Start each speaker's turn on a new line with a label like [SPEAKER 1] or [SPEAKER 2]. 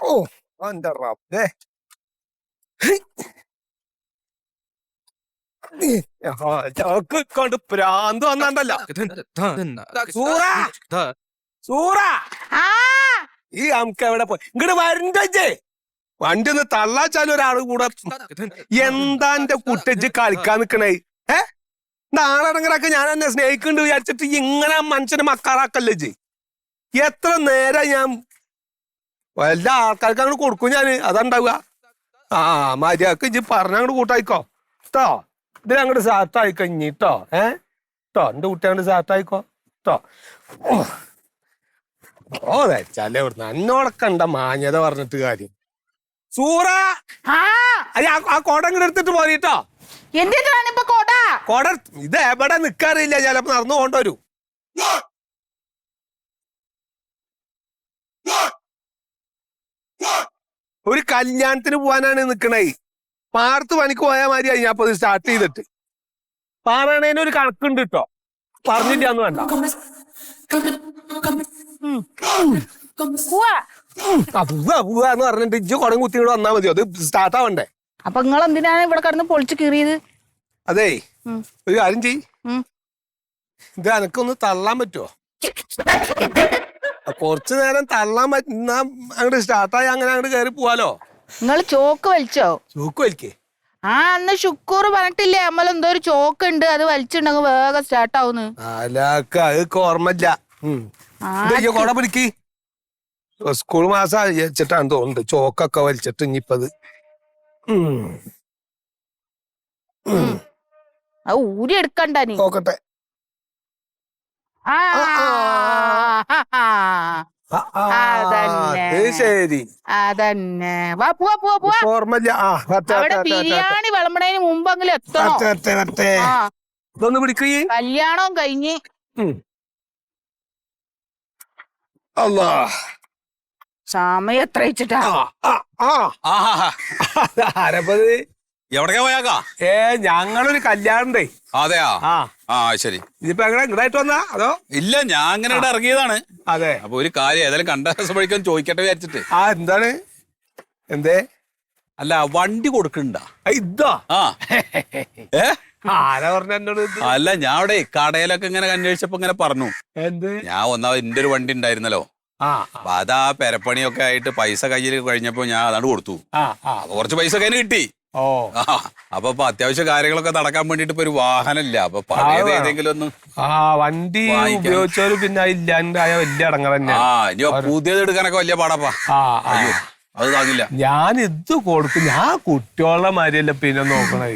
[SPEAKER 1] ഓ എന്റെ റബ്ബേ കൊണ്ട് പ്രാന്ത് വന്നണ്ടല്ലോ. ഈ നമുക്ക് എവിടെ പോയി ഇങ്ങോട്ട് വരണ്ടേ? വണ്ടി ഒന്ന് തള്ളാച്ചാലും ഒരാള് കൂടെ. എന്താ എന്റെ കുട്ടിച്ച് കളിക്കാൻ നിക്കണേ? നാളടങ്ങറൊക്കെ ഞാൻ എന്നെ സ്നേഹിക്കുന്നുണ്ട് വിചാരിച്ചിട്ട് ഇങ്ങനെ മനുഷ്യനെ മക്കാറാക്കല്ലേ? എത്ര നേരം ഞാൻ വല്ല ആൾക്കാർക്ക് അങ്ങോട്ട് കൊടുക്കും ഞാന്. അതുണ്ടാവുക. മര്യാദക്ക് ഇജ്ജ് പറഞ്ഞങ്ങോട്ട് കൂട്ടായിക്കോ കേട്ടോ. ഇതിൽ അങ്ങോട്ട് സാത്തായിക്കോ ഇഞ്ഞിട്ടോ. കേട്ടോ എന്റെ കുട്ടി അങ്ങോട്ട് സാത്തായിക്കോ കേട്ടോ. ഓ വെച്ചാലേ ഇവിടുന്ന് എന്നോടൊക്കെ ഉണ്ട മാന്യത പറഞ്ഞിട്ട് കാര്യം. സൂറ ആ കോട ഇങ്ങോട്ട് എടുത്തിട്ട് പോരിട്ടോ. കോട ഇത് എവിടെ നിക്കാറില്ല, ചിലപ്പോ നടന്നു കൊണ്ടുവരൂ. ഒരു കല്യാണത്തിന് പോവാനാണ് നിക്കണേ. പാടത്ത് പണിക്ക് പോയാൽ മതി. ഞാൻ അപ്പൊ സ്റ്റാർട്ട് ചെയ്തിട്ട് പാറണേന് ഒരു കണക്കുണ്ട് കേട്ടോ. പറഞ്ഞില്ലാന്ന് വേണ്ട. പോവാന്ന് പറഞ്ഞിട്ട് ഇജ്ജ് കുടം കുത്തിയോട് വന്നാ മതിയോ? അത് സ്റ്റാർട്ട് ആവണ്ടേ?
[SPEAKER 2] അപ്പൊ നിങ്ങൾ എന്തിനാണ് ഇവിടെ കിടന്ന് പൊളിച്ച് കീറിയത്?
[SPEAKER 1] അതേ ഒരു കാര്യം ചെയ്, ഇത് എനക്കൊന്ന് തള്ളാൻ പറ്റുമോ? കുറച്ചു നേരം തള്ളാൻ പറ്റുന്ന അങ്ങോട്ട് സ്റ്റാർട്ടായി അങ്ങനെ അങ്ങോട്ട് കയറി പോവാലോ.
[SPEAKER 2] നിങ്ങൾ ചോക്ക് വലിച്ചോ?
[SPEAKER 1] ചോക്ക് വലിക്കേ?
[SPEAKER 2] അന്ന് ശുക്കൂർ പറഞ്ഞിട്ടില്ലേ നമ്മൾ എന്തോ ഒരു ചോക്ക് ഉണ്ട്, അത് വലിച്ചിട്ടുണ്ടെങ്കിൽ വേഗം സ്റ്റാർട്ട് ആവുന്നു.
[SPEAKER 1] അതൊക്കെ ഓർമ്മയില്ല. കൊട പിടിക്ക്. സ്കൂൾ മാസം വെച്ചിട്ടാണ് തോന്നുന്നുണ്ട് ചോക്കൊക്കെ വലിച്ചിട്ട്. ഇനിയിപ്പത്
[SPEAKER 2] ഊരി എടുക്കണ്ട നീ.
[SPEAKER 1] നോക്കട്ടെ. ശരി
[SPEAKER 2] അതന്നെ. വാ പോവാ പോവാ പോവാ.
[SPEAKER 1] ഓർമ്മയില്ല.
[SPEAKER 2] അവിടെ ബിരിയാണി വിളമ്പണതിന് മുമ്പെങ്കിലും എത്തണം.
[SPEAKER 1] ഇതൊന്ന് പിടിക്കേ.
[SPEAKER 2] കല്യാണവും കഴിഞ്ഞ്
[SPEAKER 1] അല്ലാ
[SPEAKER 2] സമയം എത്ര വെച്ചിട്ടാ?
[SPEAKER 1] ആരപ്പത്?
[SPEAKER 3] എവിടേക്കാ പോയാക്കാ?
[SPEAKER 1] ഞങ്ങളൊരു കല്യാണണ്ടേ.
[SPEAKER 3] അതെയാ? ശരി.
[SPEAKER 1] ഇതിപ്പോ എങ്ങനെ ഇങ്ങടായിട്ട് വന്നാ അതോ?
[SPEAKER 3] ഇല്ല, ഞാൻ അങ്ങനെ ഇവിടെ ഇറങ്ങിയതാണ്.
[SPEAKER 1] അതെ.
[SPEAKER 3] അപ്പൊ ഒരു കാര്യം ഏതായാലും കണ്ട ദിവസം ചോദിക്കട്ടെ വിചാരിച്ചിട്ട്.
[SPEAKER 1] എന്താണ്? എന്തേ?
[SPEAKER 3] അല്ല, വണ്ടി കൊടുക്കണ്ട
[SPEAKER 1] ഇതോ? ആരാ പറഞ്ഞ എന്നോട്?
[SPEAKER 3] അല്ല, ഞാൻ അവിടെ കടയിലൊക്കെ ഇങ്ങനെ അന്വേഷിച്ചപ്പോ ഇങ്ങനെ പറഞ്ഞു.
[SPEAKER 1] എന്ത്?
[SPEAKER 3] ഞാൻ ഒന്നാമത് എന്റെ ഒരു വണ്ടി ഉണ്ടായിരുന്നല്ലോ. അപ്പൊ അതാ പെരപ്പണിയൊക്കെ ആയിട്ട് പൈസ കയ്യിൽ കഴിഞ്ഞപ്പോ ഞാൻ അതാണ് കൊടുത്തു. കുറച്ച് പൈസ കയ്യിൽ കിട്ടി. അപ്പൊ അത്യാവശ്യ കാര്യങ്ങളൊക്കെ നടക്കാൻ വേണ്ടിട്ട് ഇപ്പൊ ഒരു വാഹനമില്ല. അപ്പൊ പഴയത് ഏതെങ്കിലും ഒന്ന്
[SPEAKER 1] വണ്ടി ഉപയോഗിച്ചാലും പിന്നെ ഇല്ലാണ്ടായ വലിയ അടങ്ങറ തന്നെ.
[SPEAKER 3] ഇനി പുതിയത് എടുക്കാനൊക്കെ വലിയ പാടാപ്പാ. അത് താങ്ങില്ല.
[SPEAKER 1] ഞാൻ ഇത് കൊടുക്കും. ഞാൻ കുട്ടികളുടെ മാതിരിയല്ല പിന്നെ നോക്കണേ.